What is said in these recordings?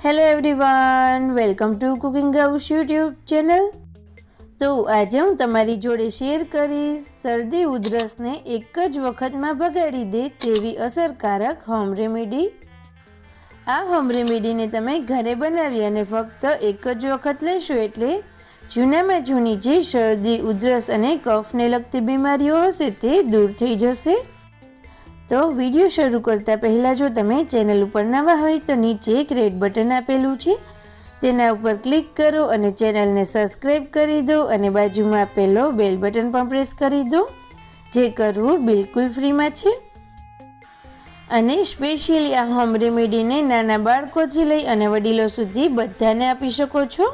Hello everyone, welcome to cooking house YouTube channel. તો આજે હું તમારી જોડે શેર કરીશ શરદી ઉધરસને એક જ વખતમાં ભગાડી દે તેવી અસરકારક હોમ રેમેડી। આ હોમ રેમેડીને તમે ઘરે બનાવી અને ફક્ત એક જ વખત લેશો એટલે જૂનામાં જૂની જે શરદી ઉધરસ અને કફને લગતી બીમારીઓ હશે તે દૂર થઈ જશે। તો વિડીયો શરૂ કરતાં પહેલાં જો તમે ચેનલ ઉપર નવા હોય તો નીચે એક રેડ બટન આપેલું છે, તેના ઉપર ક્લિક કરો અને ચેનલને સબસ્ક્રાઈબ કરી દો અને બાજુમાં આપેલો બેલ બટન પણ પ્રેસ કરી દો, જે કરવું બિલકુલ ફ્રીમાં છે। અને સ્પેશિયલી આ હોમ રેમેડીને નાના બાળકોથી લઈ અને વડીલો સુધી બધાને આપી શકો છો।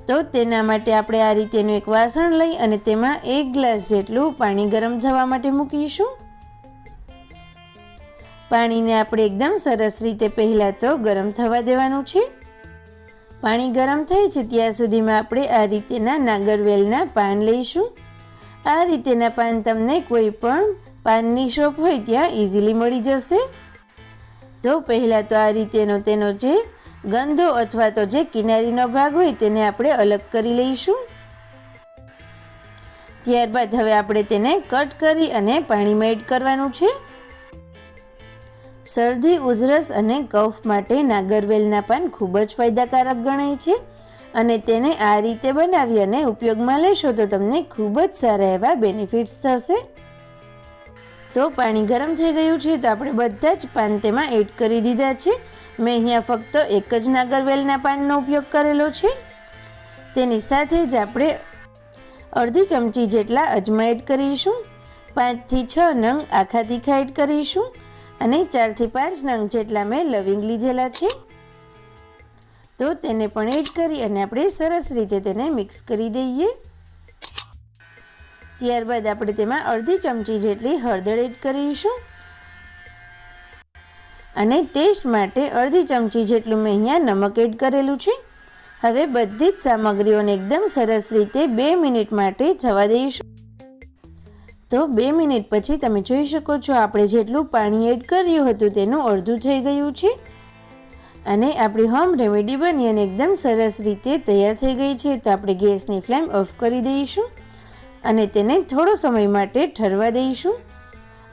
તો તેના માટે આપણે આ રીતેનું એક વાસણ લઈ અને તેમાં 1 ગ્લાસ જેટલું પાણી ગરમ થવા માટે મૂકીશું। પાણીને આપણે એકદમ સરસ રીતે પહેલાં તો ગરમ થવા દેવાનું છે। પાણી ગરમ થાય છે ત્યાં સુધીમાં આપણે આ રીતેના નાગરવેલના પાન લઈશું। આ રીતેના પાન તમને કોઈ પણ પાનની શોપ હોય ત્યાં ઇઝીલી મળી જશે। તો પહેલાં તો આ રીતેનો તેનો જે ગંધો અથવા તો જે કિનારીનો ભાગ હોય તેને આપણે અલગ કરી લઈશું। ત્યારબાદ હવે આપણે તેને કટ કરી અને પાણીમાં એડ કરવાનું છે। શરદી ઉધરસ અને કફ માટે નાગરવેલના પાન ખૂબ જ ફાયદાકારક ગણાય છે અને તેને આ રીતે બનાવી અને ઉપયોગમાં લેશો તો તમને ખૂબ જ સારા એવા બેનિફિટ્સ થશે। તો પાણી ગરમ થઈ ગયું છે તો આપણે બધા જ પાન તેમાં એડ કરી દીધા છે। મેં અહીંયા ફક્ત એક જ નાગરવેલના પાનનો ઉપયોગ કરેલો છે। તેની સાથે જ આપણે અડધી ચમચી જેટલા અજમા એડ કરીશું, 5 થી 6 નંગ આખા તીખા એડ કરીશું અને 4 થી 5 નંગ જેટલા મેં લવિંગ લીધેલા છે। તો તેને પણ એડ કરી અને આપણે સરસ રીતે તેને મિક્સ કરી દઈએ। ત્યારબાદ આપણે તેમાં અડધી ચમચી જેટલી હળદર એડ કરીશું અને ટેસ્ટ માટે અડધી ચમચી જેટલું મેં અહીંયા નમક એડ કરેલું છે। હવે બધી જ સામગ્રીઓને એકદમ સરસ રીતે 2 મિનિટ માટે થવા દઈશું। તો 2 મિનિટ પછી તમે જોઈ શકો છો આપણે જેટલું પાણી એડ કર્યું હતું તેનું અડધું થઈ ગયું છે અને આપણી હોમ રેમેડી બની અને એકદમ સરસ રીતે તૈયાર થઈ ગઈ છે। તો આપણે ગેસની ફ્લેમ ઓફ કરી દઈશું અને તેને થોડો સમય માટે ઠરવા દઈશું।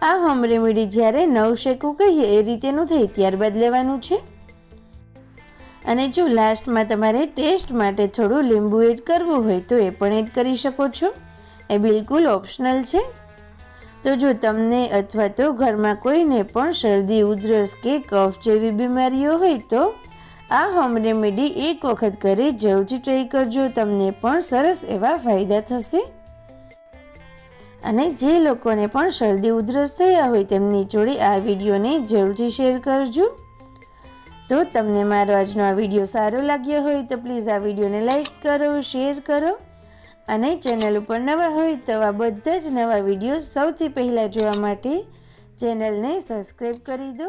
આ હોમ રેમેડી જ્યારે નવ શેકું કહીએ એ રીતેનું થઈ ત્યારબાદ લેવાનું છે। અને જો લાસ્ટમાં તમારે ટેસ્ટ માટે થોડું લીંબુ એડ કરવું હોય તો એ પણ એડ કરી શકો છો, એ બિલકુલ ઓપ્શનલ છે। તો જો તમને અથવા તો ઘરમાં કોઈને પણ શરદી ઉધરસ કે કફ જેવી બીમારીઓ હોય તો આ હોમ રેમેડી એક વખત ઘરે જરૂરથી ટ્રાય કરજો, તમને પણ સરસ એવા ફાયદા થશે। અને જે લોકોને પણ શરદી ઉધરસ થયા હોય તેમની જોડે આ વિડીયોને જરૂરથી શેર કરજો। તો તમને મારો આજનો આ વિડીયો સારો લાગ્યો હોય તો પ્લીઝ આ વિડીયોને લાઈક કરો, શેર કરો અને ચેનલ ઉપર નવા હોય તો આ બધા જ નવા વિડીયો સૌથી પહેલાં જોવા માટે ચેનલને સબસ્ક્રાઈબ કરી દો।